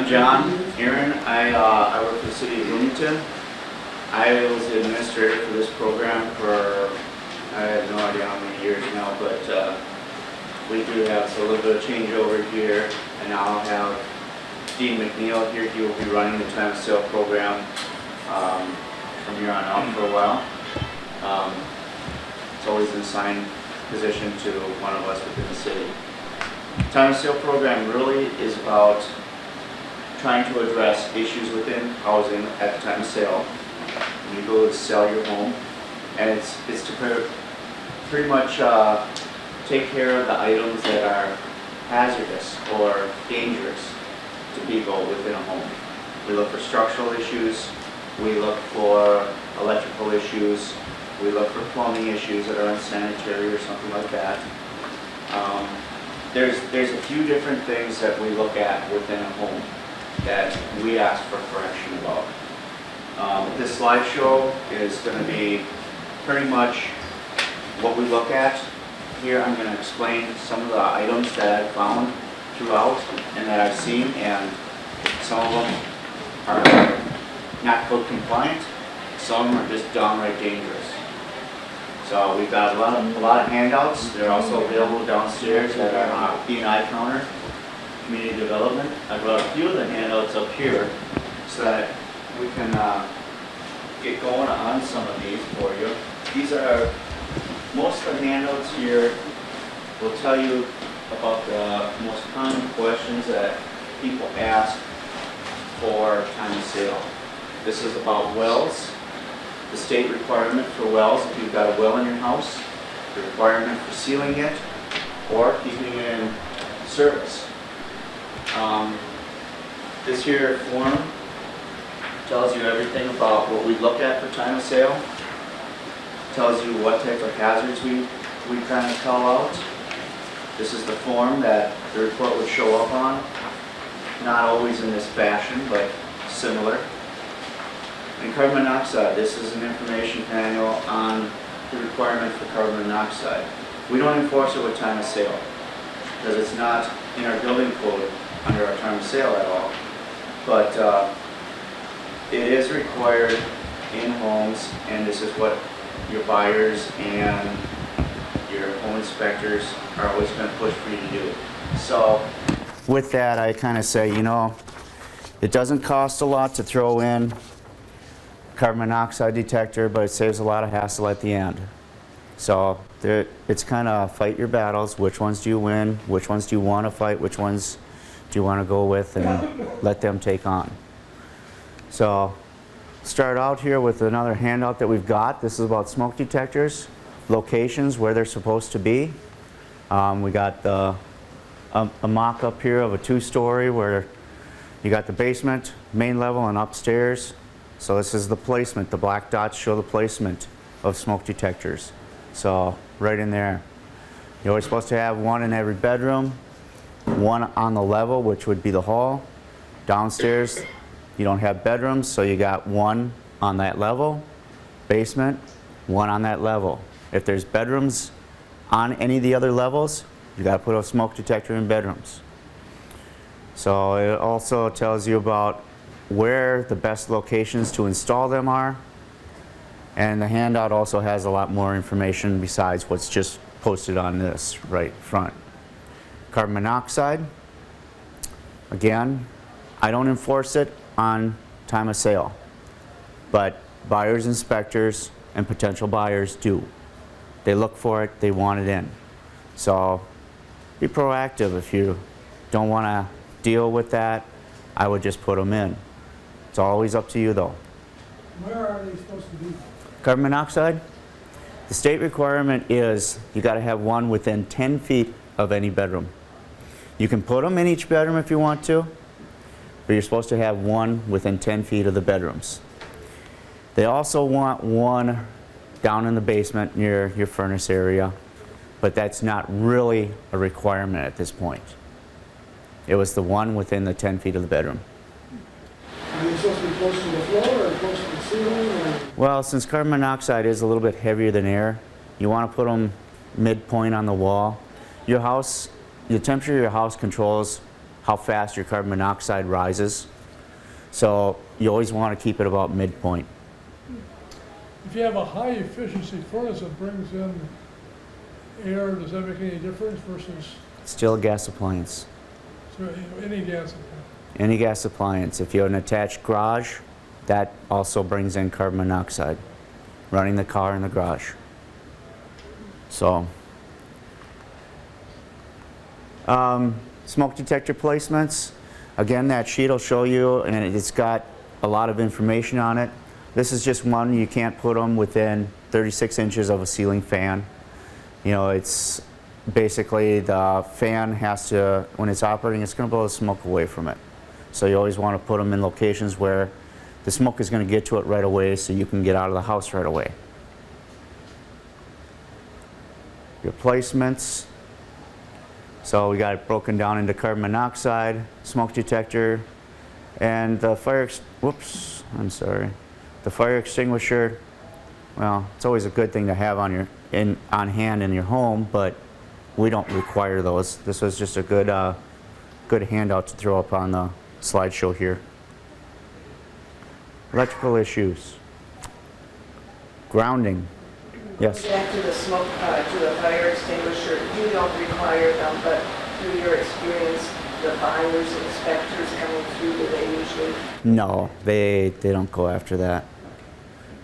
I'm John Aaron. I work for the city of Bloomington. I was the administrator for this program for, I have no idea how many years now, but we do have a little bit of changeover here, and now I'll have Dean McNeil here. He will be running the time of sale program from here on out for a while. It's always an assigned position to one of us within the city. Time of sale program really is about trying to address issues within housing at the time of sale. When you go to sell your home, and it's to pretty much take care of the items that are hazardous or dangerous to people within a home. We look for structural issues, we look for electrical issues, we look for plumbing issues that are unsanitary or something like that. There's a few different things that we look at within a home that we ask for correction about. This slideshow is going to be pretty much what we look at. Here I'm going to explain some of the items that I've found throughout and that I've seen, and some of them are not code compliant, some of them are just downright dangerous. So we've got a lot of handouts. They're also available downstairs at our B&I counter, community development. I brought a few of the handouts up here so that we can get going on some of these for you. These are, most of the handouts here will tell you about the most common questions that people ask for time of sale. This is about wells, the state requirement for wells if you've got a well in your house, the requirement for sealing it or keeping it in service. This here form tells you everything about what we look at for time of sale, tells you what type of hazards we kind of call out. This is the form that the report would show up on, not always in this fashion, but similar. And carbon monoxide, this is an information manual on the requirement for carbon monoxide. We don't enforce it with time of sale because it's not in our building code under our time of sale at all. But it is required in homes, and this is what your buyers and your home inspectors are always going to push for you to do. So with that, I kind of say, you know, it doesn't cost a lot to throw in carbon monoxide detector, but it saves a lot of hassle at the end. So it's kind of fight your battles. Which ones do you win? Which ones do you want to fight? Which ones do you want to go with and let them take on? So start out here with another handout that we've got. This is about smoke detectors, locations where they're supposed to be. We got a mock-up here of a 2-story where you got the basement, main level, and upstairs. So this is the placement. The black dots show the placement of smoke detectors. So right in there. You're always supposed to have one in every bedroom, one on the level, which would be the hall. Downstairs, you don't have bedrooms, so you got one on that level. Basement, one on that level. If there's bedrooms on any of the other levels, you got to put a smoke detector in bedrooms. So it also tells you about where the best locations to install them are, and the handout also has a lot more information besides what's just posted on this right front. Carbon monoxide, again, I don't enforce it on time of sale, but buyers, inspectors, and potential buyers do. They look for it, they want it in. So be proactive. If you don't want to deal with that, I would just put them in. It's always up to you though. Where are they supposed to be? Carbon monoxide, the state requirement is you got to have one within 10 feet of any bedroom. You can put them in each bedroom if you want to, but you're supposed to have one within 10 feet of the bedrooms. They also want one down in the basement near your furnace area, but that's not really a requirement at this point. It was the one within the 10 feet of the bedroom. Are they supposed to be close to the floor or close to the ceiling? Or? Well, since carbon monoxide is a little bit heavier than air, you want to put them midpoint on the wall. Your house, the temperature of your house controls how fast your carbon monoxide rises. So you always want to keep it about midpoint. If you have a high efficiency furnace that brings in air, does that make any difference versus Still a gas appliance. any gas? Any gas appliance. If you have an attached garage, that also brings in carbon monoxide. Running the car in the garage. So, smoke detector placements. Again, that sheet will show you, and it's got a lot of information on it. This is just one. You can't put them within 36 inches of a ceiling fan. You know, it's basically the fan has to, when it's operating, it's going to blow the smoke away from it. So you always want to put them in locations where the smoke is going to get to it right away, so you can get out of the house right away. Your placements. So we got it broken down into carbon monoxide, smoke detector, and the fire, the fire extinguisher. Well, it's always a good thing to have on hand in your home, but we don't require those. This was just a good handout to throw up on the slideshow here. Electrical issues. Grounding. Yes. Back to the smoke, to the fire extinguisher, you don't require them, but through your experience, the buyers, inspectors coming through, do they usually? No, they don't go after that.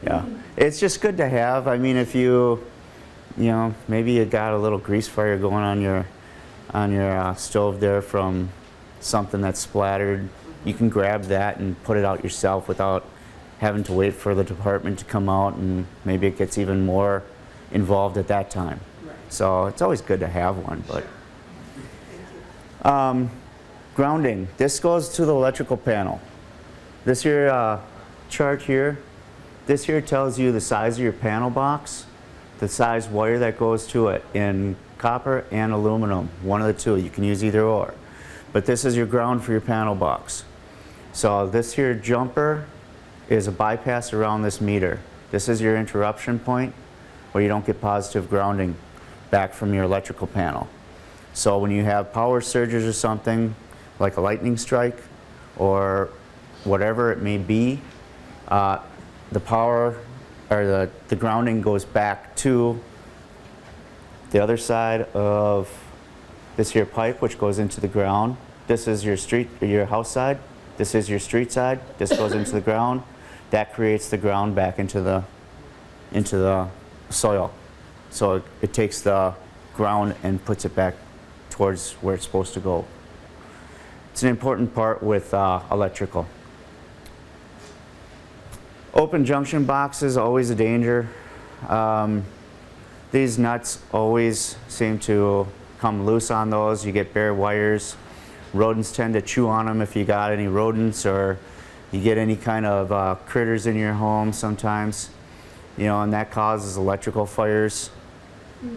Yeah, it's just good to have. I mean, if you know, maybe you got a little grease fire going on your stove there from something that's splattered, you can grab that and put it out yourself without having to wait for the department to come out, and maybe it gets even more involved at that time. Right. So it's always good to have one. But grounding. This goes to the electrical panel. This here chart here. This here tells you the size of your panel box, the size wire that goes to it in copper and aluminum. One of the two. You can use either or. But this is your ground for your panel box. So this here jumper is a bypass around this meter. This is your interruption point where you don't get positive grounding back from your electrical panel. So when you have power surges or something, like a lightning strike or whatever it may be, the power or the grounding goes back to the other side of this here pipe, which goes into the ground. This is your house side. This is your street side. This goes into the ground. That creates the ground back into the soil. So it takes the ground and puts it back towards where it's supposed to go. It's an important part with electrical. Open junction boxes, always a danger. These nuts always seem to come loose on those. You get bare wires. Rodents tend to chew on them if you got any rodents, or you get any kind of critters in your home sometimes, you know, and that causes electrical fires.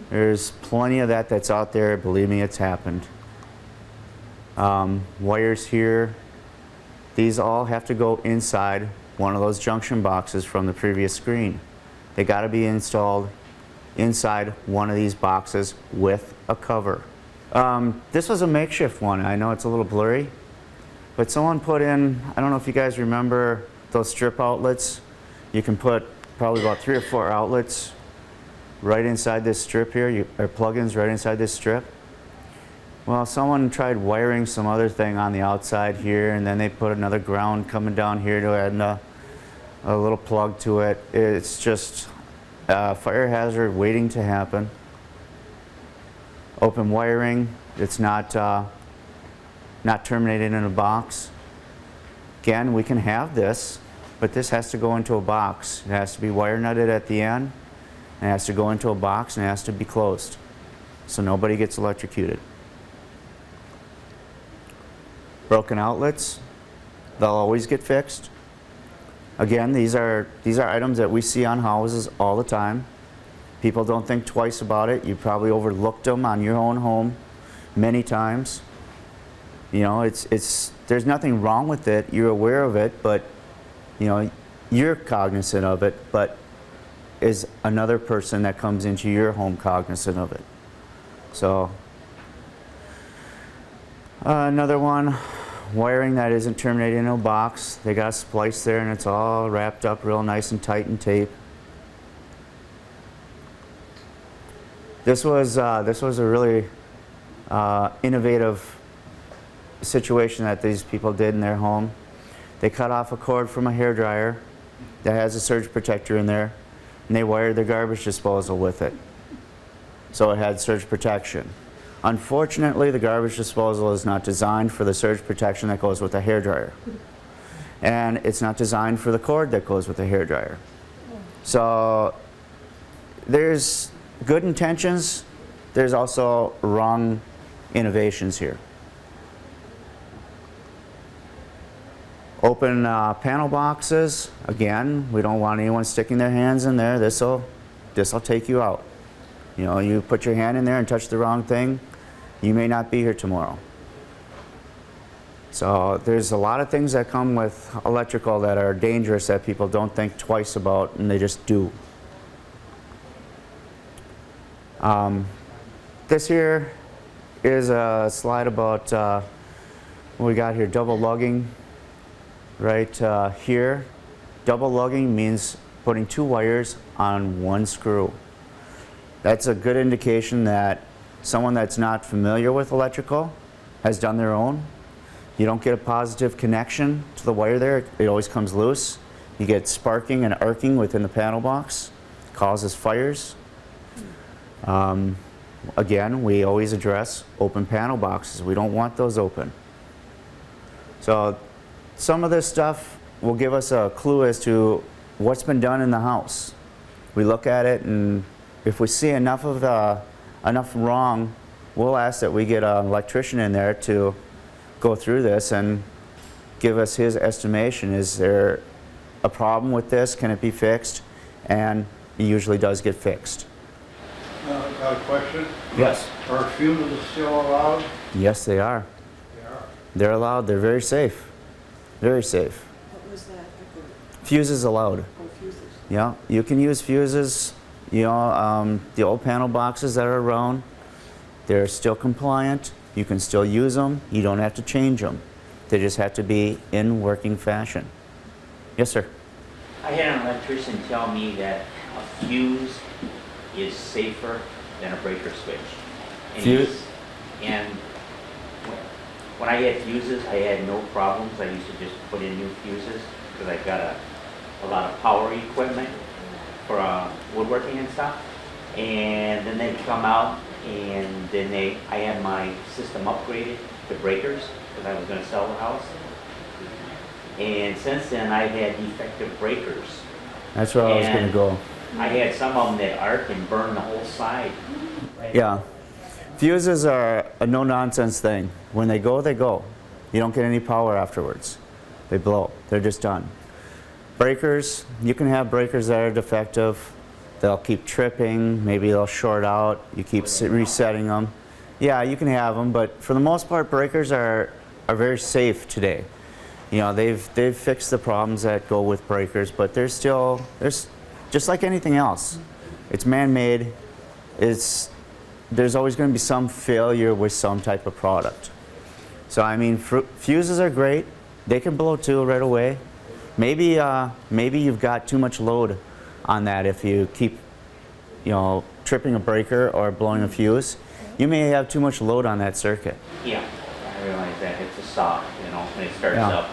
There's plenty of that that's out there. Believe me, it's happened. Wires here, these all have to go inside one of those junction boxes from the previous screen. They got to be installed inside one of these boxes with a cover. This was a makeshift one. I know it's a little blurry, but someone put in, I don't know if you guys remember those strip outlets. You can put probably about 3 or 4 outlets right inside this strip here, or plugins right inside this strip. Well, someone tried wiring some other thing on the outside here, and then they put another ground coming down here to add a little plug to it. It's just a fire hazard waiting to happen. Open wiring, it's not terminated in a box. Again, we can have this, but this has to go into a box. It has to be wire nutted at the end, and it has to go into a box, and it has to be closed, so nobody gets electrocuted. Broken outlets, they'll always get fixed. Again, these are items that we see on houses all the time. People don't think twice about it. You probably overlooked them on your own home many times. You know, there's nothing wrong with it. You're aware of it, but you know, you're cognizant of it, but is another person that comes into your home cognizant of it? So Another one, wiring that isn't terminated in a box. They got a splice there and it's all wrapped up real nice and tight in tape. This was a really innovative situation that these people did in their home. They cut off a cord from a hairdryer that has a surge protector in there, and they wired their garbage disposal with it. So it had surge protection. Unfortunately, the garbage disposal is not designed for the surge protection that goes with a hairdryer. And it's not designed for the cord that goes with the hairdryer. So there's good intentions, there's also wrong innovations here. Open panel boxes, again, we don't want anyone sticking their hands in there. This'll take you out. You know, you put your hand in there and touch the wrong thing, you may not be here tomorrow. So there's a lot of things that come with electrical that are dangerous that people don't think twice about, and they just do. This here is a slide about what we got here, double lugging. Right here, double lugging means putting 2 wires on 1 screw. That's a good indication that someone that's not familiar with electrical has done their own. You don't get a positive connection to the wire there, it always comes loose. You get sparking and arcing within the panel box, causes fires. Again, we always address open panel boxes. We don't want those open. So some of this stuff will give us a clue as to what's been done in the house. We look at it, and if we see enough wrong, we'll ask that we get an electrician in there to go through this and give us his estimation. Is there a problem with this? Can it be fixed? And it usually does get fixed. Got a question? Yes. Are fuses still allowed? Yes, they are. They are. They're allowed. They're very safe. Very safe. What was that? Fuses allowed. Oh, fuses. Yeah, you can use fuses. You know, the old panel boxes that are around, they're still compliant. You can still use them. You don't have to change them. They just have to be in working fashion. Yes, sir. I had an electrician tell me that a fuse is safer than a breaker switch. And when I had fuses, I had no problems. I used to just put in new fuses because I've got a lot of power equipment for woodworking and stuff. And then they come out, and then I had my system upgraded to breakers because I was going to sell the house. And since then, I've had defective breakers. That's where I was going to go. I had some of them that arc and burn the whole side. Yeah. Fuses are a no-nonsense thing. When they go, they go. You don't get any power afterwards. They blow. They're just done. Breakers, you can have breakers that are defective. They'll keep tripping. Maybe they'll short out. You keep resetting them. Yeah, you can have them, but for the most part, breakers are very safe today. You know, they've fixed the problems that go with breakers, but there's just like anything else. It's man-made. There's always going to be some failure with some type of product. So I mean, fuses are great. They can blow too right away. Maybe you've got too much load on that if you keep, you know, tripping a breaker or blowing a fuse. You may have too much load on that circuit. Yeah, I realize that it's a sock, you know, when it starts Yeah. up.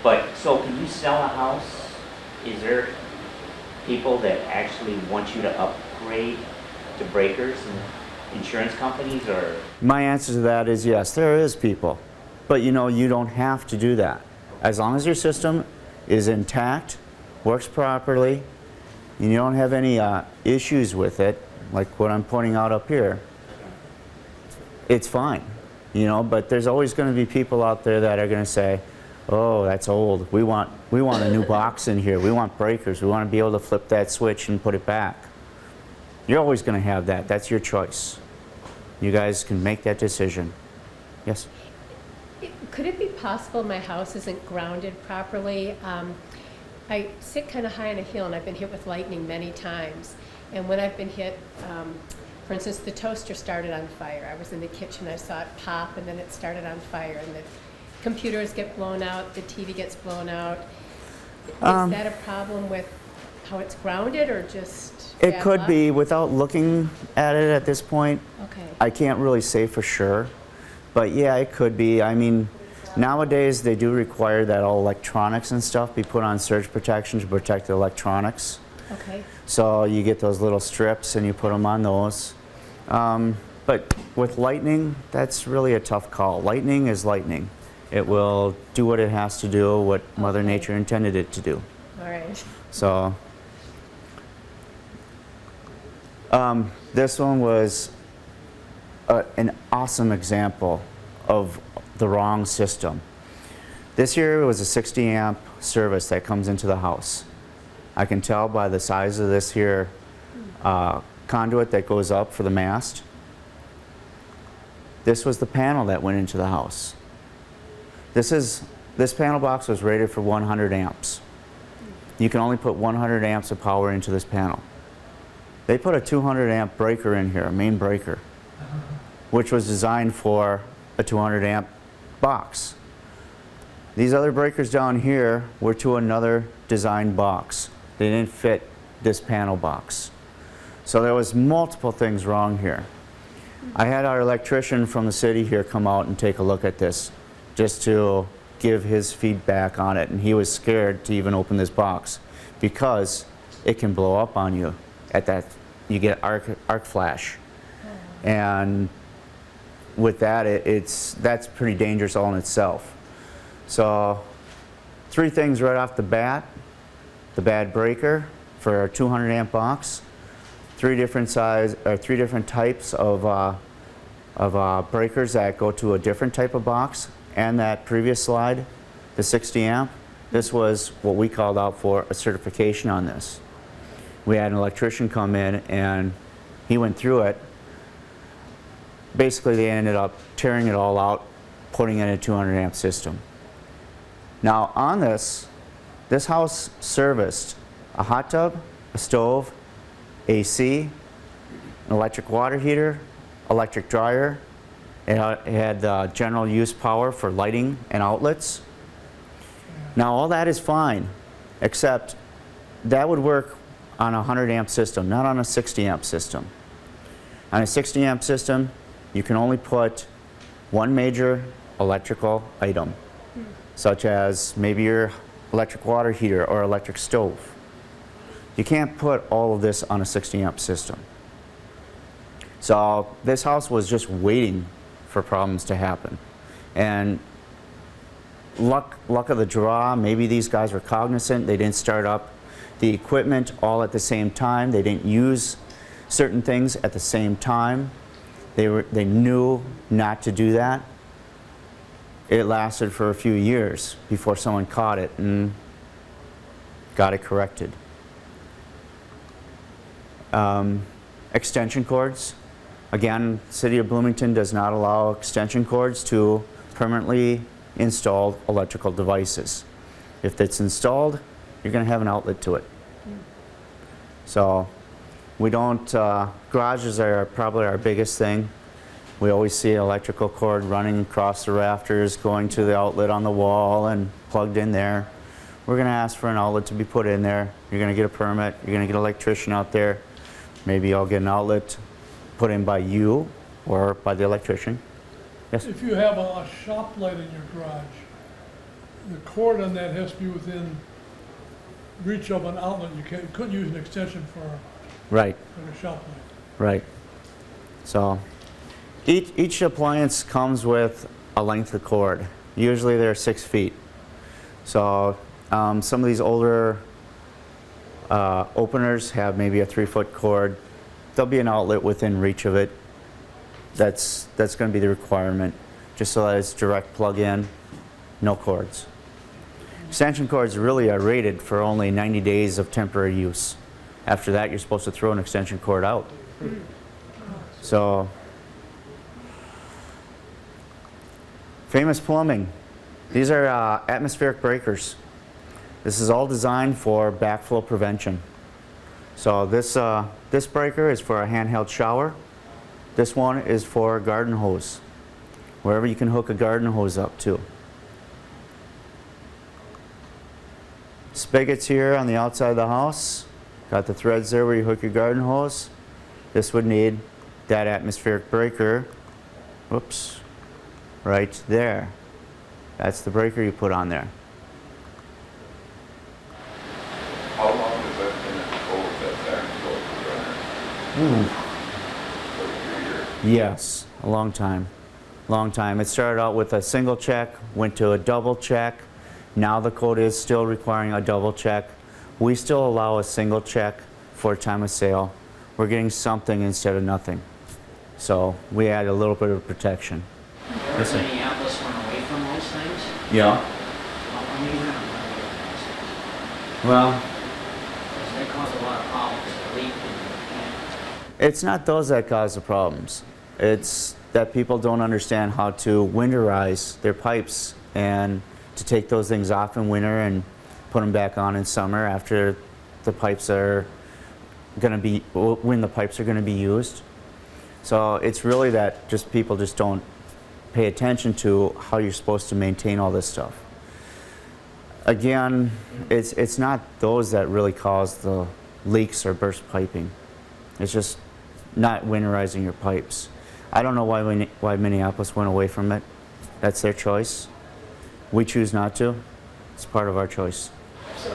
But so can you sell a house? Is there people that actually want you to upgrade to breakers and insurance companies, or? My answer to that is yes, there is people. But you know, you don't have to do that. As long as your system is intact, works properly, and you don't have any issues with it, like what I'm pointing out up here, it's fine. You know, but there's always going to be people out there that are going to say, oh, that's old. We want a new box in here. We want breakers. We want to be able to flip that switch and put it back. You're always going to have that. That's your choice. You guys can make that decision. Yes? Could it be possible my house isn't grounded properly? I sit kind of high on a hill, and I've been hit with lightning many times. And when I've been hit, For instance, the toaster started on fire. I was in the kitchen, I saw it pop, and then it started on fire, and the computers get blown out, the TV gets blown out. Is that a problem with how it's grounded, or just It bad could luck? be, without looking at it at this point, Okay. I can't really say for sure. But yeah, it could be. I mean, nowadays they do require that all electronics and stuff be put on surge protection to protect the electronics. Okay. So you get those little strips and you put them on those. But with lightning, that's really a tough call. Lightning is lightning. It will do what it has to do, what Mother Okay. Nature intended it to do. All right. So this one was an awesome example of the wrong system. This here was a 60 amp service that comes into the house. I can tell by the size of this here conduit that goes up for the mast. This was the panel that went into the house. This panel box was rated for 100 amps. You can only put 100 amps of power into this panel. They put a 200 amp breaker in here, a main breaker, which was designed for a 200 amp box. These other breakers down here were to another designed box. They didn't fit this panel box. So there was multiple things wrong here. I had our electrician from the city here come out and take a look at this just to give his feedback on it, and he was scared to even open this box because it can blow up on you at that. You get arc flash, and with that that's pretty dangerous all in itself. So 3 things right off the bat: the bad breaker for a 200 amp box, 3 different types of breakers that go to a different type of box, and that previous slide, the 60 amp. This was what we called out for a certification on this. We had an electrician come in and he went through it. Basically, they ended up tearing it all out, putting in a 200 amp system. Now on this house serviced a hot tub, a stove, AC, an electric water heater, electric dryer. It had general use power for lighting and outlets. Now all that is fine, except that would work on a 100 amp system, not on a 60 amp system. On a 60 amp system, you can only put one major electrical item, such as maybe your electric water heater or electric stove. You can't put all of this on a 60 amp system. So this house was just waiting for problems to happen. And luck of the draw, maybe these guys were cognizant. They didn't start up the equipment all at the same time. They didn't use certain things at the same time. They knew not to do that. It lasted for a few years before someone caught it and got it corrected. Extension cords. Again, City of Bloomington does not allow extension cords to permanently installed electrical devices. If it's installed, you're going to have an outlet to it. So we don't, garages are probably our biggest thing. We always see an electrical cord running across the rafters, going to the outlet on the wall and plugged in there. We're going to ask for an outlet to be put in there. You're going to get a permit. You're going to get an electrician out there. Maybe I'll get an outlet put in by you or by the electrician. Yes? If you have a shop light in your garage, the cord on that has to be within reach of an outlet. You couldn't use an extension for Right, like a shop light. right. So each appliance comes with a length of cord. Usually they're 6 feet. So some of these older openers have maybe a 3-foot cord. There'll be an outlet within reach of it. That's going to be the requirement, just so that it's direct plug-in, no cords. Extension cords really are rated for only 90 days of temporary use. After that, you're supposed to throw an extension cord out. So, famous plumbing. These are atmospheric breakers. This is all designed for backflow prevention. So this breaker is for a handheld shower. This one is for a garden hose, wherever you can hook a garden hose up to. Spigots here on the outside of the house. Got the threads there where you hook your garden hose. This would need that atmospheric breaker. Whoops. Right there. That's the breaker you put on there. How long has that been in code, that backflow preventer? Like 3 years? Yes, a long time. Long time. It started out with a single check, went to a double check. Now the code is still requiring a double check. We still allow a single check for time of sale. We're getting something instead of nothing. So we add a little bit of protection. Has Minneapolis went away from those things? Yeah. How many went away from those things? Well, Because they cause a lot of problems, the leak and it's not those that cause the problems. It's that people don't understand how to winterize their pipes and to take those things off in winter and put them back on in summer after the pipes are going to be, when the pipes are going to be used. So it's really that just people just don't pay attention to how you're supposed to maintain all this stuff. Again, it's not those that really cause the leaks or burst piping. It's just not winterizing your pipes. I don't know why Minneapolis went away from it. That's their choice. We choose not to. It's part of our choice. So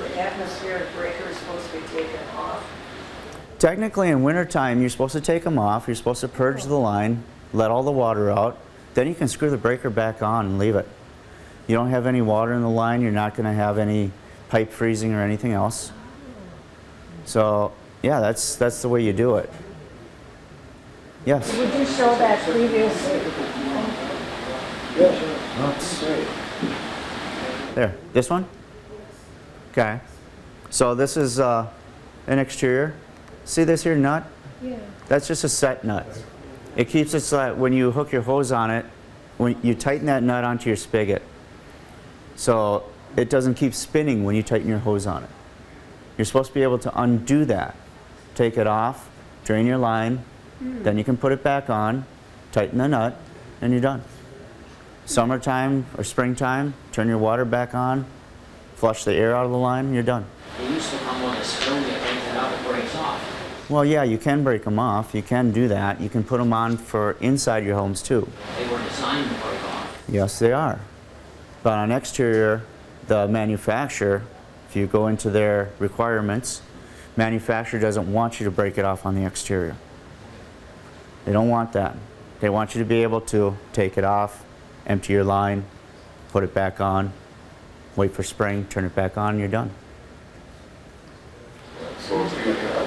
the atmospheric breaker is supposed to be taken off? Technically, in wintertime, you're supposed to take them off. You're supposed to purge the line, let all the water out. Then you can screw the breaker back on and leave it. You don't have any water in the line. You're not going to have any pipe freezing or anything else. So, yeah, that's the way you do it. Yes? Would you show that previously? Oops. There, this one? Okay. So this is an exterior. See this here nut? Yeah. That's just a set nut. It keeps it so that when you hook your hose on it, when you tighten that nut onto your spigot, so it doesn't keep spinning when you tighten your hose on it. You're supposed to be able to undo that. Take it off, drain your line, then you can put it back on, tighten the nut, and you're done. Summertime or springtime, turn your water back on, flush the air out of the line, and you're done. they used to come with a screw, you take it out, it breaks off. Well, yeah, you can break them off. You can do that. You can put them on for inside your homes too. They were designed to break off. Yes, they are. But on exterior, the manufacturer, if you go into their requirements, manufacturer doesn't want you to break it off on the exterior. They don't want that. They want you to be able to take it off, empty your line, put it back on, wait for spring, turn it back on, and you're done. So if you have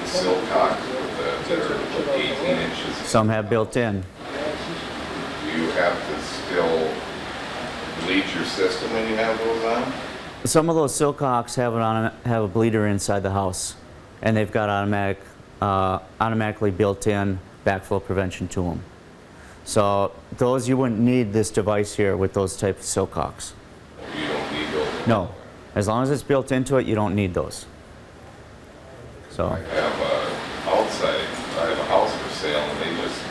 the sill cocks that are 18 inches, Some have built in. do you have to still bleach your system when you have those on? Some of those Silcocks have a bleeder inside the house, and they've got automatically built-in backflow prevention to them. So those, you wouldn't need this device here with those type of Silcocks. You don't need those? No, as long as it's built into it, you don't need those. So I have a house for sale, and they just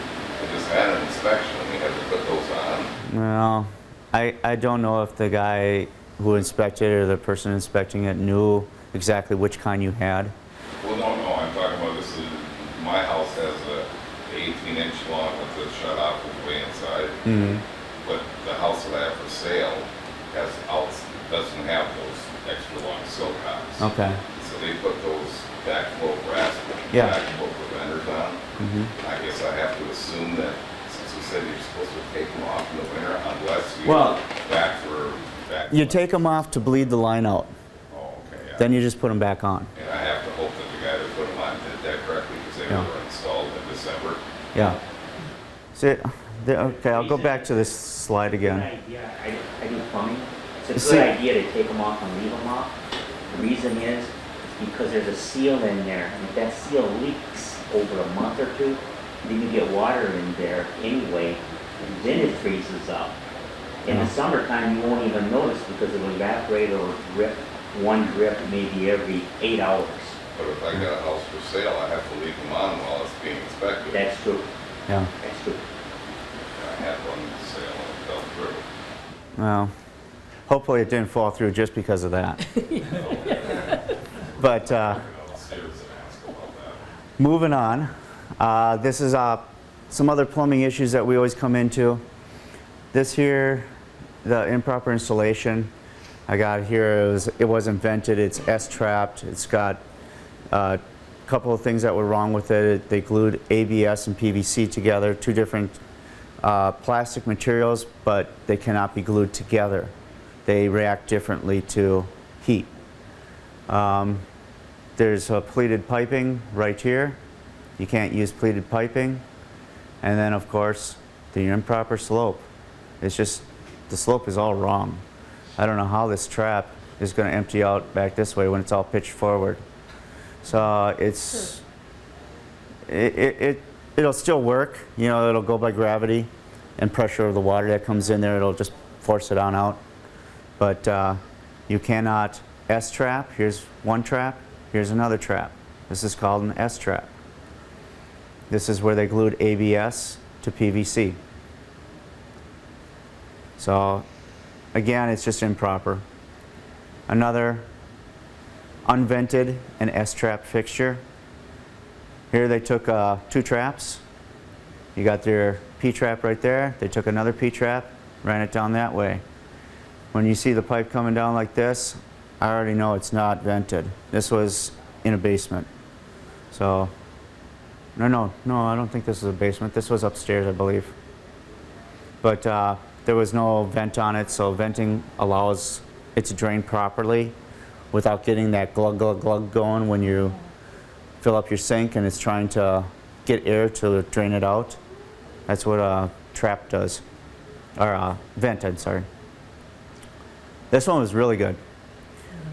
had an inspection, and we had to put those on. well, I don't know if the guy who inspected it or the person inspecting it knew exactly which kind you had. Well, no, I'm talking about this is, my house has a 18-inch long with the shutoff way inside. But the house that I have for sale doesn't have those extra long Silcocks. Okay. So they put those backflow backflow preventers on. I guess I have to assume that since you said you're supposed to take them off in the winter unless you back. You take them off to bleed the line out. Oh, okay. Yeah. Then you just put them back on. And I have to hope that the guy that put them on did that correctly because they were installed in December. Yeah. See, okay, I'll go back to this slide again. Idea. I do plumbing. It's a good idea to take them off and leave them off. The reason is because there's a seal in there, and if that seal leaks over a month or two, then you get water in there anyway, and then it freezes up. In the summertime, you won't even notice because it will evaporate or drip, one drip maybe every 8 hours. But if I got a house for sale, I have to leave them on while it's being inspected. That's true, Yeah. that's true. I had one for sale and it fell through. Well, hopefully it didn't fall through just because of that. But I was serious and ask about that. moving on, this is some other plumbing issues that we always come into. This here, the improper installation, I got here, it wasn't vented, it's S-trapped, it's got a couple of things that were wrong with it. They glued ABS and PVC together, two different plastic materials, but they cannot be glued together. They react differently to heat. There's a pleated piping right here. You can't use pleated piping. And then of course, the improper slope. It's just, the slope is all wrong. I don't know how this trap is going to empty out back this way when it's all pitched forward. So it'll still work. You know, it'll go by gravity and pressure of the water that comes in there. It'll just force it on out. But you cannot S-trap. Here's one trap. Here's another trap. This is called an S-trap. This is where they glued ABS to PVC. So again, it's just improper. Another unvented and S-trap fixture. Here they took two traps. You got their Ptrap right there. They took another Ptrap, ran it down that way. When you see the pipe coming down like this, I already know it's not vented. This was in a basement. So, no, I don't think this is a basement. This was upstairs, I believe. But there was no vent on it, so venting allows it to drain properly without getting that glug, glug, glug going when you fill up your sink and it's trying to get air to drain it out. That's what a trap does, or a vent, I'm sorry. This one was really good.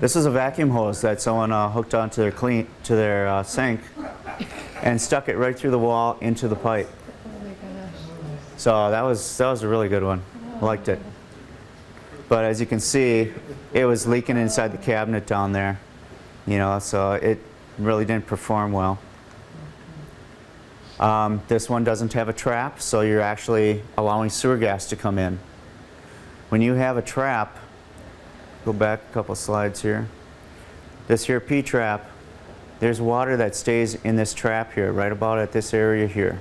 This is a vacuum hose that someone hooked onto their sink and stuck it right through the wall into the pipe. Oh my gosh. So that was a really good one. I liked it. But as you can see, it was leaking inside the cabinet down there. You know, so it really didn't perform well. This one doesn't have a trap, so you're actually allowing sewer gas to come in. When you have a trap, go back a couple slides here. This here Ptrap, there's water that stays in this trap here, right about at this area here.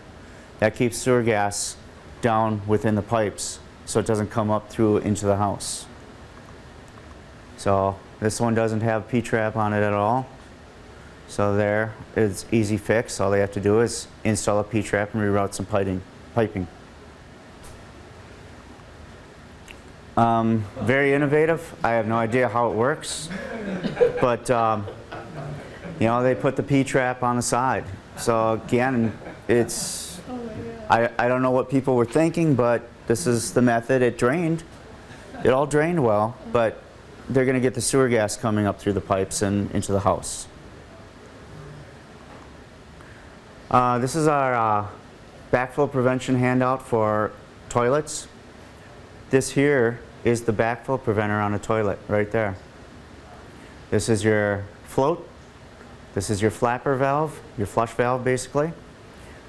That keeps sewer gas down within the pipes, so it doesn't come up through into the house. So this one doesn't have Ptrap on it at all. So there, it's easy fix. All they have to do is install a Ptrap and reroute some piping. Very innovative. I have no idea how it works, but you know, they put the Ptrap on the side. So again, it's, I don't know what people were thinking, but this is the method. It drained. It all drained well, but they're going to get the sewer gas coming up through the pipes and into the house. This is our backflow prevention handout for toilets. This here is the backflow preventer on a toilet right there. This is your float. This is your flapper valve, your flush valve basically.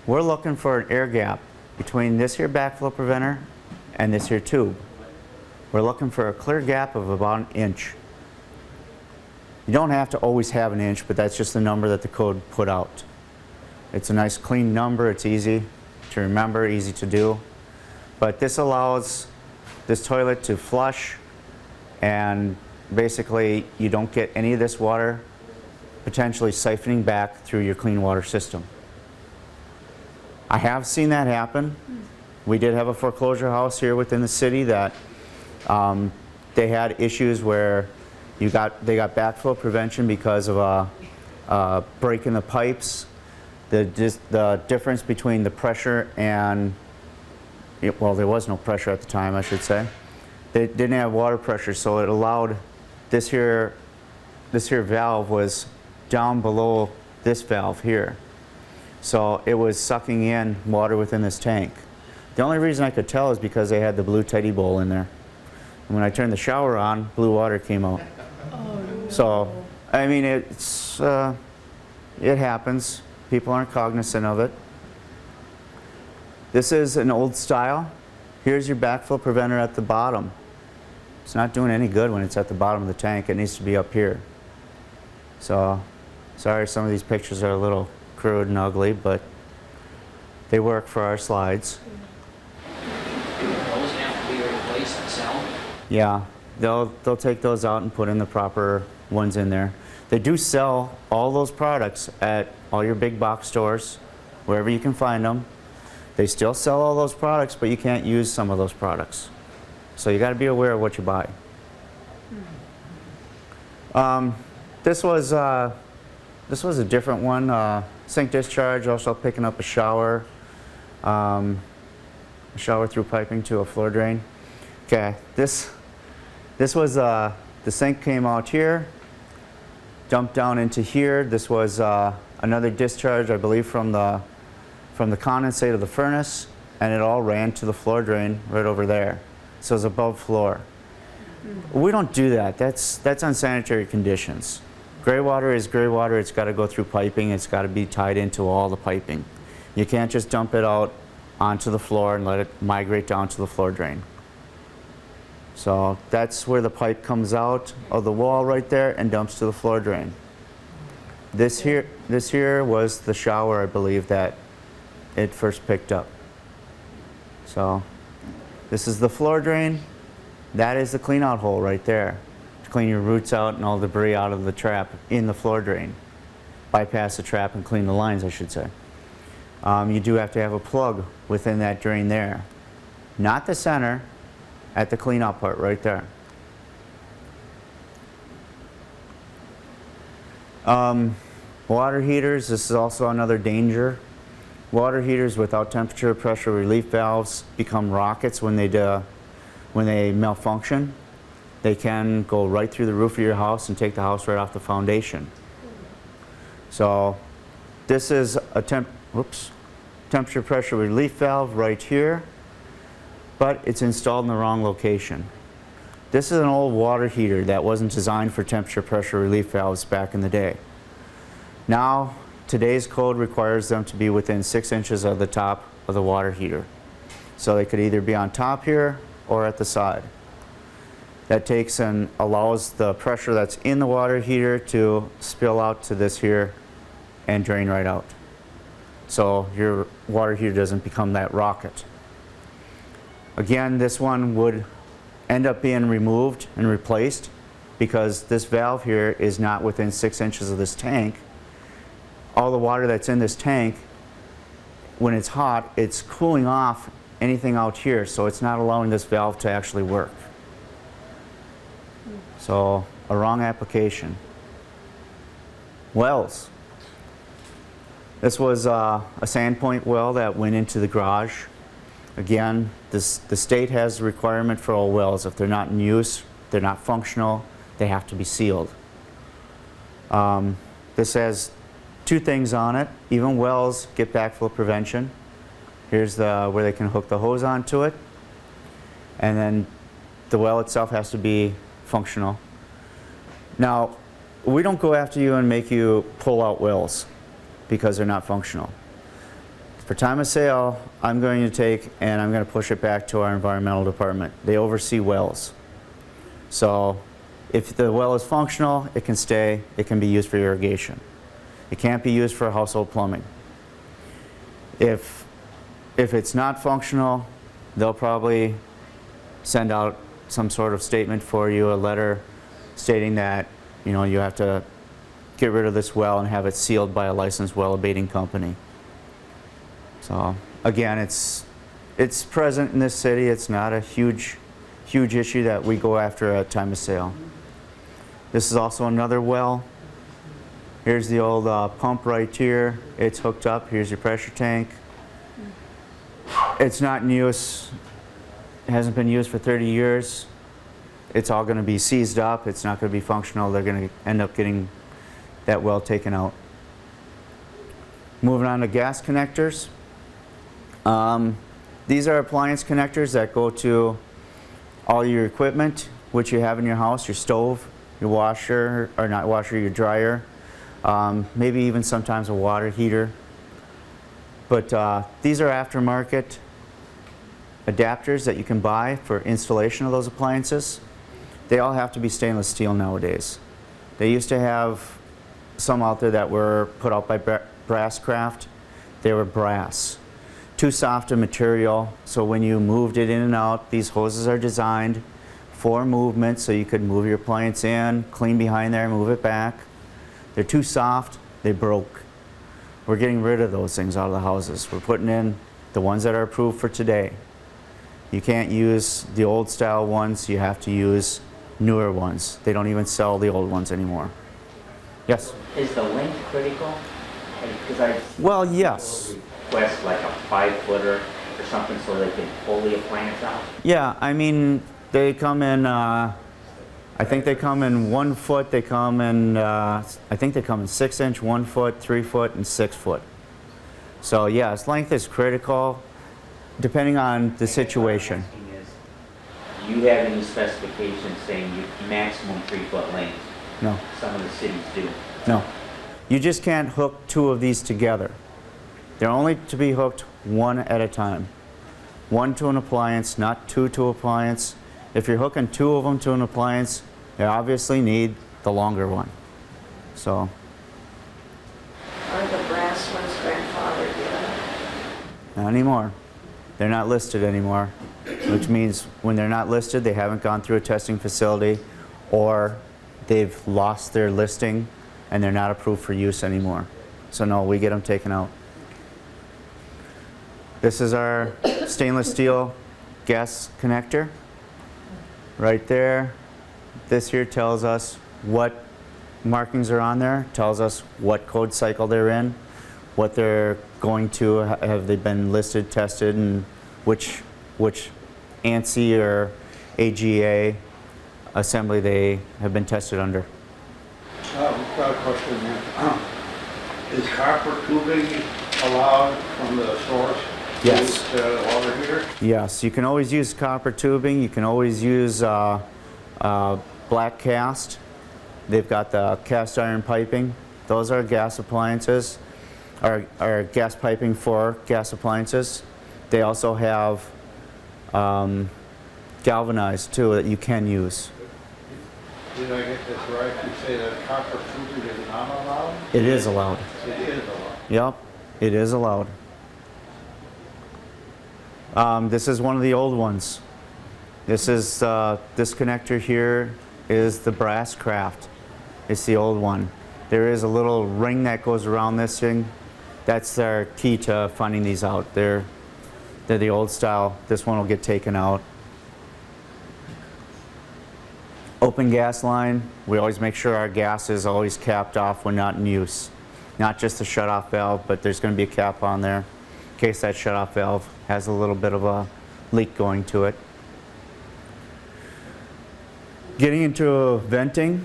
We're looking for an air gap between this here backflow preventer and this here tube. We're looking for a clear gap of about an inch. You don't have to always have an inch, but that's just the number that the code put out. It's a nice clean number, it's easy to remember, easy to do. But this allows this toilet to flush, and basically you don't get any of this water potentially siphoning back through your clean water system. I have seen that happen. We did have a foreclosure house here within the city that they had issues where they got backflow prevention because of a break in the pipes. The difference between the pressure and, well, there was no pressure at the time, I should say. They didn't have water pressure, so it allowed this here valve was down below this valve here. So it was sucking in water within this tank. The only reason I could tell is because they had the blue teddy bowl in there. And when I turned the shower on, blue water came out. Oh, no. So, I mean, it's it happens. People aren't cognizant of it. This is an old style. Here's your backflow preventer at the bottom. It's not doing any good when it's at the bottom of the tank. It needs to be up here. So, sorry some of these pictures are a little crude and ugly, but they work for our slides. Those have to be replaced and sell. Yeah, they'll take those out and put in the proper ones in there. They do sell all those products at all your big box stores, wherever you can find them. They still sell all those products, but you can't use some of those products. So you got to be aware of what you buy. This was a different one. Sink discharge, also picking up a shower through piping to a floor drain. Okay, this was the sink came out here, dumped down into here. This was another discharge, I believe, from the condensate of the furnace, and it all ran to the floor drain right over there. So it's above floor. We don't do that. That's unsanitary conditions. Gray water is gray water. It's got to go through piping. It's got to be tied into all the piping. You can't just dump it out onto the floor and let it migrate down to the floor drain. So that's where the pipe comes out of the wall right there and dumps to the floor drain. This here was the shower, I believe, that it first picked up. So this is the floor drain. That is the clean out hole right there to clean your roots out and all debris out of the trap in the floor drain. Bypass the trap and clean the lines, I should say. You do have to have a plug within that drain there. Not the center, at the clean out part right there. Water heaters, this is also another danger. Water heaters without temperature pressure relief valves become rockets when they malfunction. They can go right through the roof of your house and take the house right off the foundation. So this is a temperature pressure relief valve right here, but it's installed in the wrong location. This is an old water heater that wasn't designed for temperature pressure relief valves back in the day. Now, today's code requires them to be within 6 inches of the top of the water heater. So they could either be on top here or at the side. That takes and allows the pressure that's in the water heater to spill out to this here and drain right out. So your water heater doesn't become that rocket. Again, this one would end up being removed and replaced because this valve here is not within 6 inches of this tank. All the water that's in this tank, when it's hot, it's cooling off anything out here, so it's not allowing this valve to actually work. So, a wrong application. Wells. This was a sandpoint well that went into the garage. Again, the state has a requirement for all wells. If they're not in use, they're not functional, they have to be sealed. This has two things on it. Even wells get backflow prevention. Here's where they can hook the hose onto it. And then the well itself has to be functional. Now, we don't go after you and make you pull out wells because they're not functional. For time of sale, I'm going to take and I'm going to push it back to our environmental department. They oversee wells. So if the well is functional, it can stay, it can be used for irrigation. It can't be used for household plumbing. If it's not functional, they'll probably send out some sort of statement for you, a letter stating that, you know, you have to get rid of this well and have it sealed by a licensed well abating company. So again, it's present in this city. It's not a huge issue that we go after at time of sale. This is also another well. Here's the old pump right here. It's hooked up. Here's your pressure tank. It's not in use. It hasn't been used for 30 years. It's all going to be seized up. It's not going to be functional. They're going to end up getting that well taken out. Moving on to gas connectors. These are appliance connectors that go to all your equipment, which you have in your house, your stove, your washer, or not washer, your dryer. maybe even sometimes a water heater. But these are aftermarket adapters that you can buy for installation of those appliances. They all have to be stainless steel nowadays. They used to have some out there that were put out by Brass Craft. They were brass. Too soft a material, so when you moved it in and out, these hoses are designed for movement, so you could move your appliance in, clean behind there, move it back. They're too soft, they broke. We're getting rid of those things out of the houses. We're putting in the ones that are approved for today. You can't use the old style ones, you have to use newer ones. They don't even sell the old ones anymore. Yes? Is the length critical? Because I Well, yes. request like a 5-footer or something so they can pull the appliance out. Yeah, I mean, they come in, I think they come in 1 foot, they come in, I think they come in 6-inch, 1 foot, 3 foot, and 6 foot. So yes, length is critical, depending on the situation. What I'm asking is, do you have any specifications saying you maximum 3-foot length? No, Some of the cities do. no. You just can't hook 2 of these together. They're only to be hooked 1 at a time. 1 to an appliance, not 2 to appliance. If you're hooking 2 of them to an appliance, you obviously need the longer one. So, Aren't the brass ones grandfathered yet? not anymore. They're not listed anymore, which means when they're not listed, they haven't gone through a testing facility, or they've lost their listing and they're not approved for use anymore. So no, we get them taken out. This is our stainless steel gas connector. Right there. This here tells us what markings are on there, tells us what code cycle they're in, what they're going to, have they been listed, tested, and which ANSI or AGA assembly they have been tested under. We've got a question here. Is copper tubing allowed from the source? Yes. To the water heater? Yes, you can always use copper tubing. You can always use black cast. They've got the cast iron piping. Those are gas appliances, are gas piping for gas appliances. They also have galvanized too that you can use. Did I get this right? You say that copper tubing is not allowed? It is allowed. It is allowed. Yep, it is allowed. This is one of the old ones. This is this connector here is the Brass Craft. It's the old one. There is a little ring that goes around this thing. That's their key to finding these out. They're the old style. This one will get taken out. Open gas line. We always make sure our gas is always capped off when not in use. Not just the shutoff valve, but there's going to be a cap on there in case that shutoff valve has a little bit of a leak going to it. Getting into venting.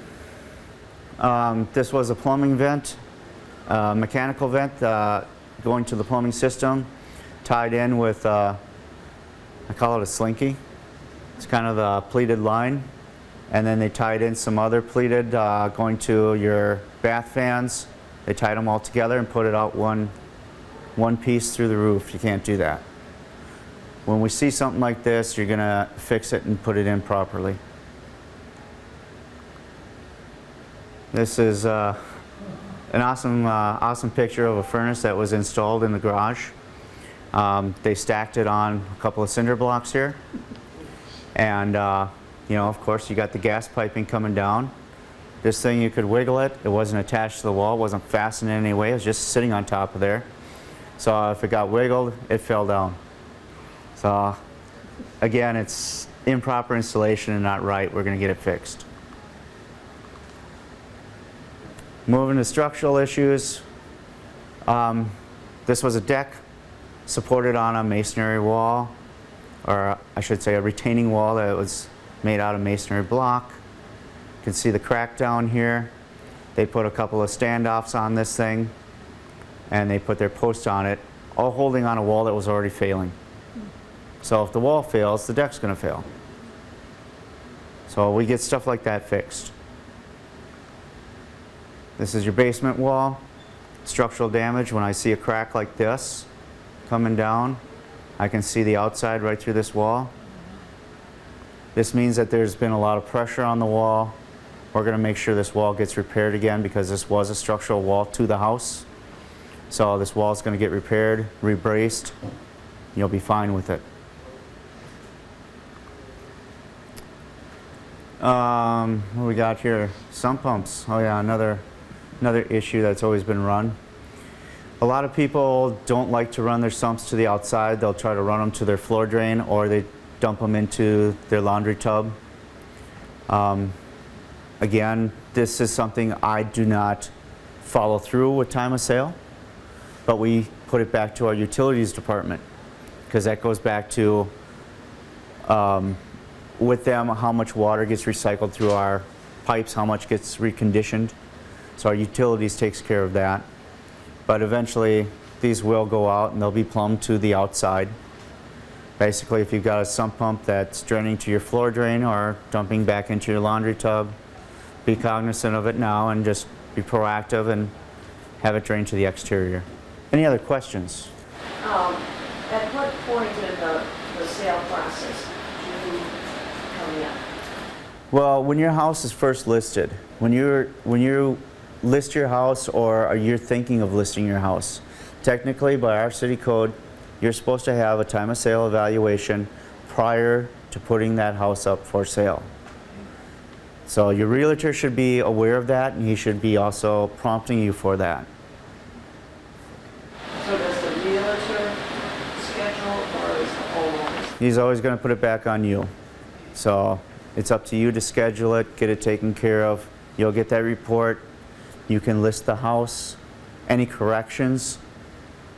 This was a plumbing vent, mechanical vent going to the plumbing system, tied in with, I call it a slinky. It's kind of the pleated line. And then they tied in some other pleated going to your bath fans. They tied them all together and put it out one piece through the roof. You can't do that. When we see something like this, you're gonna fix it and put it in properly. This is an awesome picture of a furnace that was installed in the garage. They stacked it on a couple of cinder blocks here. And you know, of course, you got the gas piping coming down. This thing, you could wiggle it. It wasn't attached to the wall, it wasn't fastened in any way. It was just sitting on top of there. So if it got wiggled, it fell down. So again, it's improper installation and not right. We're going to get it fixed. Moving to structural issues. This was a deck supported on a masonry wall, or I should say a retaining wall that was made out of masonry block. You can see the crack down here. They put a couple of standoffs on this thing, and they put their post on it, all holding on a wall that was already failing. So if the wall fails, the deck's going to fail. So we get stuff like that fixed. This is your basement wall. Structural damage, when I see a crack like this coming down, I can see the outside right through this wall. This means that there's been a lot of pressure on the wall. We're going to make sure this wall gets repaired again because this was a structural wall to the house. So this wall is going to get repaired, rebraced. You'll be fine with it. What do we got here? Sump pumps. Oh yeah, another issue that's always been run. A lot of people don't like to run their sumps to the outside. They'll try to run them to their floor drain, or they dump them into their laundry tub. Again, this is something I do not follow through with time of sale, but we put it back to our utilities department because that goes back to with them how much water gets recycled through our pipes, how much gets reconditioned. So our utilities takes care of that. But eventually these will go out and they'll be plumbed to the outside. Basically, if you've got a sump pump that's draining to your floor drain or dumping back into your laundry tub, be cognizant of it now and just be proactive and have it drain to the exterior. Any other questions? At what point in the sale process do you come in? Well, when your house is first listed, when you list your house or you're thinking of listing your house, technically by our city code, you're supposed to have a time of sale evaluation prior to putting that house up for sale. So your realtor should be aware of that, and he should be also prompting you for that. So does the realtor schedule or is the homeowner? He's always going to put it back on you. So it's up to you to schedule it, get it taken care of. You'll get that report. You can list the house. Any corrections,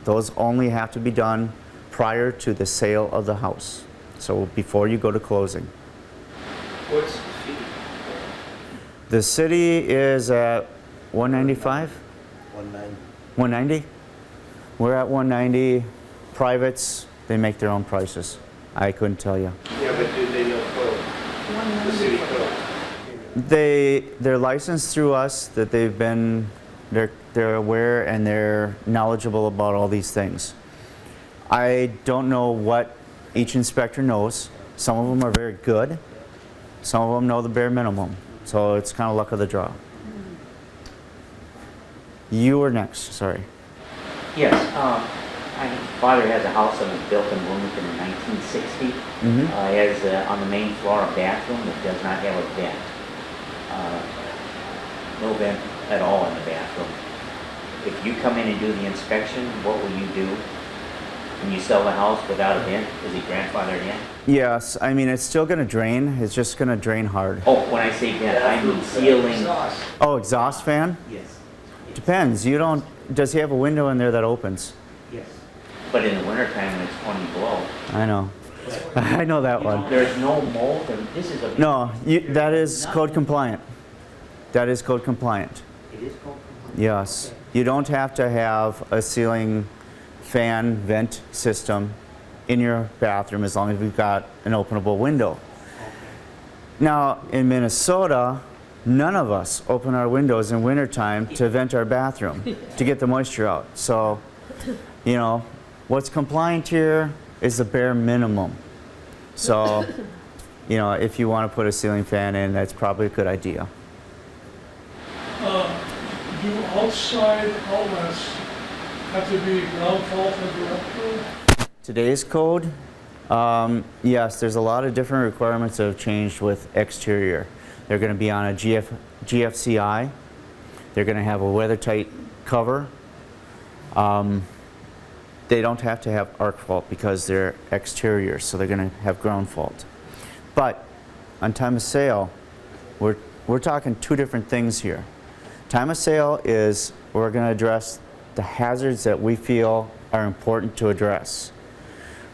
those only have to be done prior to the sale of the house. So before you go to closing. What's the fee? The city is at 195? 190. 190? We're at 190. Privates, they make their own prices. I couldn't tell you. Yeah, but do they know code? The city code? They're licensed through us, that they're aware and they're knowledgeable about all these things. I don't know what each inspector knows. Some of them are very good. Some of them know the bare minimum. So it's kind of luck of the draw. You were next, sorry. Yes, my father has a house that was built in Bloomington in 1960. Mm-hmm. It has on the main floor a bathroom that does not have a vent. No vent at all in the bathroom. If you come in and do the inspection, what will you do? When you sell the house without a vent, is it grandfathered in? Yes, I mean, it's still going to drain. It's just going to drain hard. Oh, when I say vent, I mean ceiling. Oh, exhaust fan? Yes. Depends. You don't, does he have a window in there that opens? Yes. But in the wintertime when it's 20 below. I know. I know that one. There's no mold, and this is a... No, that is code compliant. That is code compliant. It is code compliant? Yes. Okay. You don't have to have a ceiling fan vent system in your bathroom as long as we've got an openable window. Okay. Now, in Minnesota, none of us open our windows in wintertime to vent our bathroom to get the moisture out. So, you know, what's compliant here is the bare minimum. So, you know, if you want to put a ceiling fan in, that's probably a good idea. Do outside outlets have to be ground fault and direct flow? Today's code, yes, there's a lot of different requirements that have changed with exterior. They're going to be on a GFCI. They're going to have a weather-tight cover. They don't have to have arc fault because they're exterior, so they're going to have ground fault. But on time of sale, we're talking two different things here. Time of sale is we're going to address the hazards that we feel are important to address.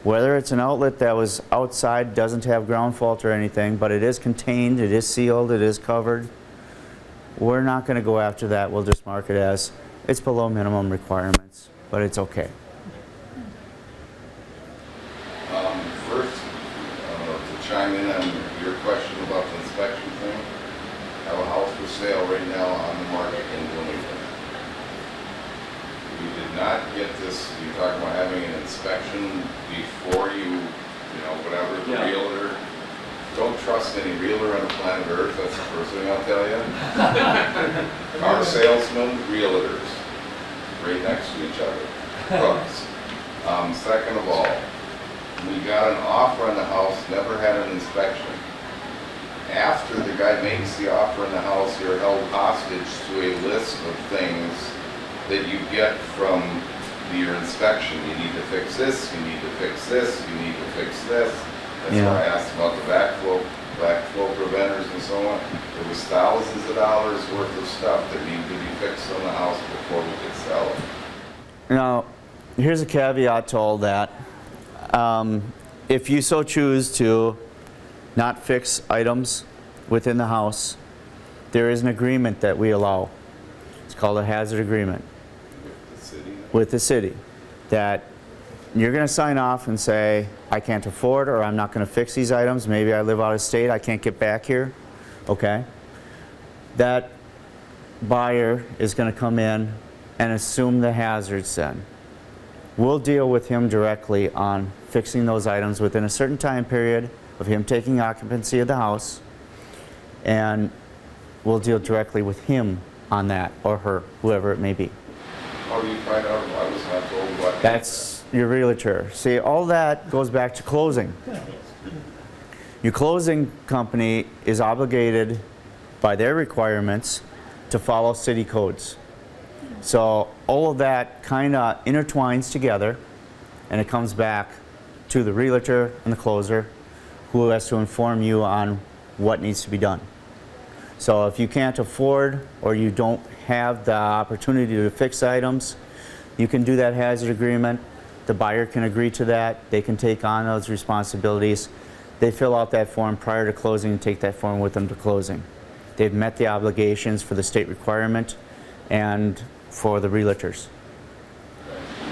Whether it's an outlet that was outside, doesn't have ground fault or anything, but it is contained, it is sealed, it is covered, we're not going to go after that. We'll just mark it as it's below minimum requirements, but it's okay. First, to chime in on your question about the inspection thing, I have a house for sale right now on the market in Bloomington. this, you're talking about having an inspection before you know, whatever, the Yeah. realtor. Don't trust any realtor on the planet Earth, that's the first thing I'll tell you. Car salesmen, realtors, right next to each other, crooks. Second of all, we got an offer on the house, never had an inspection. After the guy makes the offer on the house, you're held hostage to a list of things that you get from your inspection. You need to fix this, you need to fix this, you need to fix this. That's Yeah. why I asked about the backflow preventers and so on. There was thousands of dollars worth of stuff that needed to be fixed on the house before we could sell it. Now, here's a caveat to all that. If you so choose to not fix items within the house, there is an agreement that we allow. It's called a hazard agreement The city, with the city, that you're going to sign off and say, I can't afford, or I'm not going to fix these items. Maybe I live out of state, I can't get back here. Okay? That buyer is going to come in and assume the hazards then. We'll deal with him directly on fixing those items within a certain time period of him taking occupancy of the house, and we'll deal directly with him on that, or her, whoever it may be. how do you find out if I was not told what? That's your realtor. See, all that goes back to closing. Your closing company is obligated by their requirements to follow city codes. So all of that kind of intertwines together, and it comes back to the realtor and the closer, who has to inform you on what needs to be done. So if you can't afford, or you don't have the opportunity to fix items, you can do that hazard agreement. The buyer can agree to that. They can take on those responsibilities. They fill out that form prior to closing and take that form with them to closing. They've met the obligations for the state requirement and for the realtors.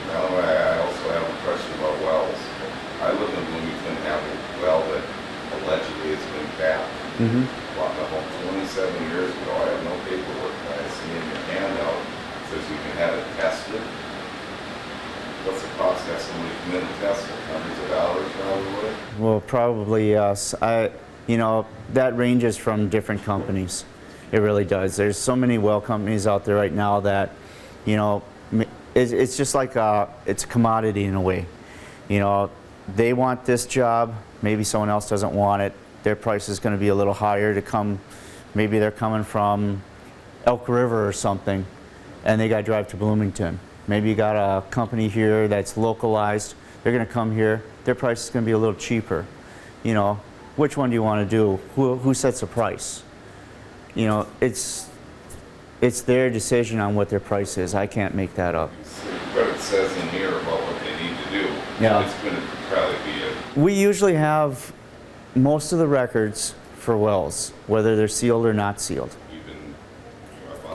Now, I also have a question about wells. I live in Bloomington, have a well that allegedly has been capped. Bought the home 27 years ago. I have no paperwork. I see in your handout, it says you can have it tested. What's the cost to have somebody come in and test it? Hundreds of dollars probably? Well, probably yes. That ranges from different companies. It really does. There's so many well companies out there right now that, it's just like it's a commodity in a way. They want this job. Maybe someone else doesn't want it. Their price is going to be a little higher to come. Maybe they're coming from Elk River or something, and they got to drive to Bloomington. Maybe you got a company here that's localized. They're going to come here. Their price is going to be a little cheaper. Which one do you want to do? Who sets the price? It's their decision on what their price is. I can't make that up. But it says in here about what they need to do. Yeah. It's going to probably be We usually have most of the records for wells, whether they're sealed or not sealed.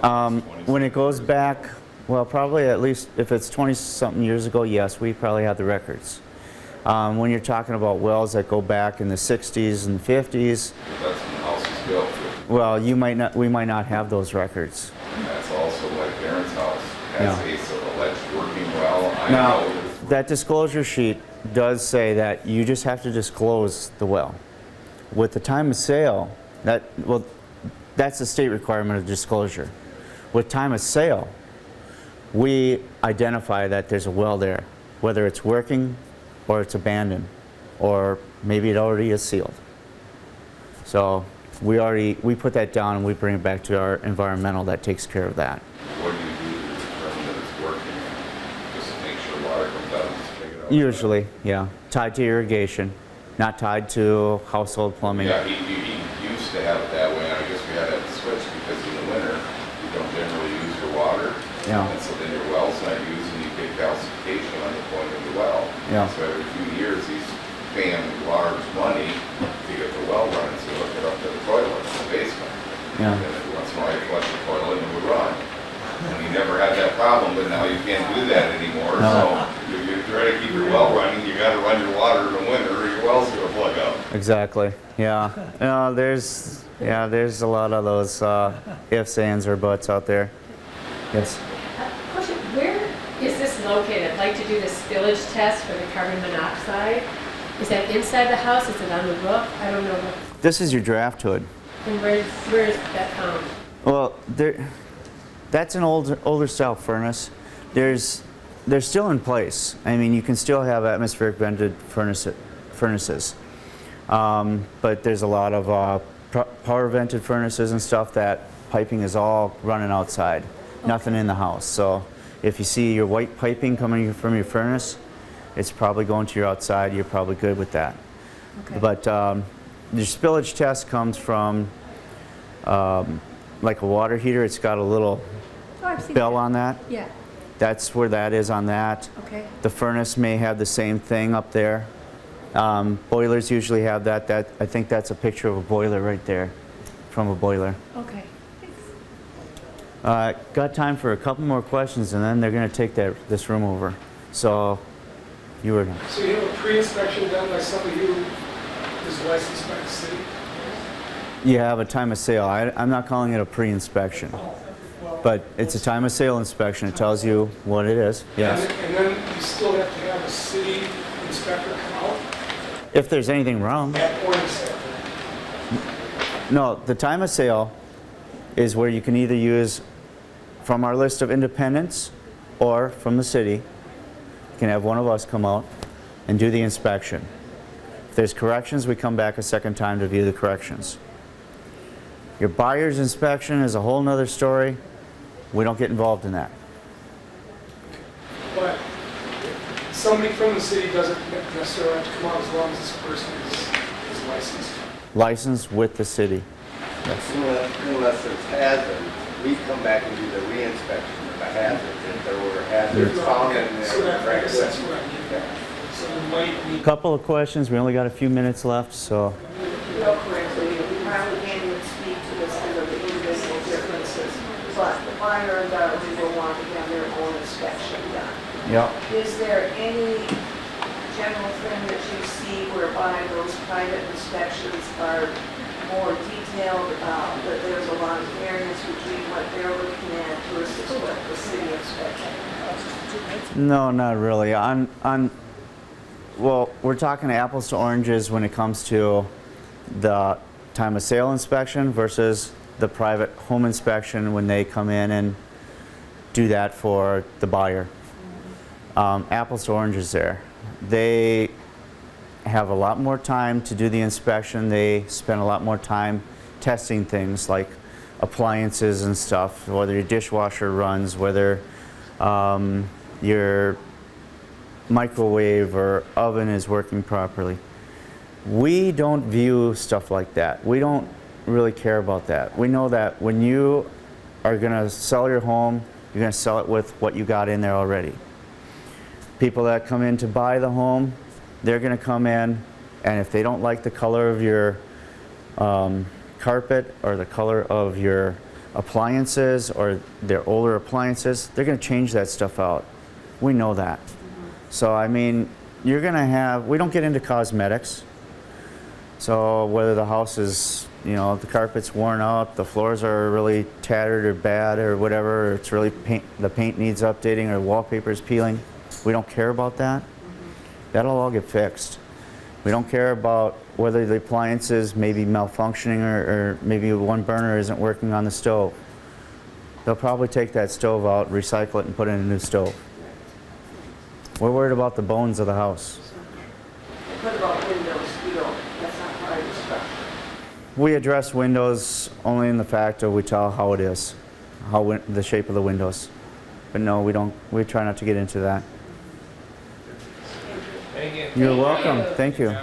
When it goes back, well, probably at least if it's 20-something years ago, yes, we probably have the records. When you're talking about wells that go back in the 60s and 50s, That's when the house was built. well, we might not have those records. And that's also my parents' house. Yeah. Has a alleged working well. I Now, know. that disclosure sheet does say that you just have to disclose the well. With the time of sale, that's a state requirement of disclosure. With time of sale, we identify that there's a well there, whether it's working or it's abandoned, or maybe it already is sealed. So we put that down and we bring it back to our environmental that takes care of that. What do you do to determine that it's working? Just to make sure water comes out and just take it out? Usually, yeah, tied to irrigation, not tied to household plumbing. Yeah, he used to have it that way, and I guess we had to switch because in the winter, you don't generally use your water. Yeah. And so then your well's not used and you get calcification on the point of the well. Yeah. So every few years, he's paying large money to get the well running, so hook it up to the toilet in the basement. Yeah. And every once in a while, you flush the toilet and it would run. And he never had that problem, but now you can't do that anymore. No. So if you're trying to keep your well running, you gotta run your water in the winter or your well's gonna plug up. Exactly. Yeah. There's a lot of those ifs, ands, or buts out there. Yes. Question, where is this located? I'd like to do this spillage test for the carbon monoxide. Is that inside the house? Is it on the roof? I don't know. This is your draft hood. And where is that found? Well, that's an older style furnace. They're still in place. I mean, you can still have atmospheric vented furnaces. But there's a lot of power vented furnaces and stuff that piping is all running outside, nothing in the house. So if you see your white piping coming from your furnace, it's probably going to your outside. You're probably good with that. Okay. But your spillage test comes from like a water heater. It's got a little Oh, I've seen bell that. on that. Yeah, That's where that is on that. okay. The furnace may have the same thing up there. Boilers usually have that. I think that's a picture of a boiler right there, from a boiler. Okay, thanks. Got time for a couple more questions, and then they're going to take this room over. So, you were. So you have a pre-inspection done by somebody who is licensed by the city? You have a time of sale. I'm not calling it a pre-inspection, but it's a time of sale inspection. It tells you what it is. Yes. And then you still have to have a city inspector come out If there's anything wrong. at point of sale. No, the time of sale is where you can either use from our list of independents or from the city. You can have one of us come out and do the inspection. If there's corrections, we come back a second time to view the corrections. Your buyer's inspection is a whole nother story. We don't get involved in that. But somebody from the city doesn't necessarily have to come out as long as this person is licensed. Licensed with the city. Unless there's hazards, we come back and do the re-inspection of the hazards. If there were hazards found in there. So that, I guess that's what I mean. So you might need. Couple of questions. We only got a few minutes left, so. Real quickly, probably Andy would speak to this kind of the individual differences, but the buyer and buyer will want to have their own inspection done. Yeah. Is there any general thing that you see whereby those private inspections are more detailed, that there's a lot of variance between what they're looking at versus what the city expects? No, not really. Well, we're talking apples to oranges when it comes to the time of sale inspection versus the private home inspection when they come in and do that for the buyer. Apples to oranges there. They have a lot more time to do the inspection. They spend a lot more time testing things like appliances and stuff, whether your dishwasher runs, whether your microwave or oven is working properly. We don't view stuff like that. We don't really care about that. We know that when you are going to sell your home, you're going to sell it with what you got in there already. People that come in to buy the home, they're going to come in, and if they don't like the color of your carpet or the color of your appliances or their older appliances, they're going to change that stuff out. We know that. So, I mean, you're going to have, we don't get into cosmetics. So whether the house is, you know, the carpet's worn out, the floors are really tattered or bad or whatever, or it's really the paint needs updating or wallpaper is peeling, we don't care about that. That'll all get fixed. We don't care about whether the appliances may be malfunctioning or maybe one burner isn't working on the stove. They'll probably take that stove out, recycle it, and put in a new stove. We're worried about the bones of the house. What about windows? You don't, that's not part of the structure. We address windows only in the fact of we tell how it is, the shape of the windows. But no, we try not to get into that. Thank you. You're welcome. Thank you.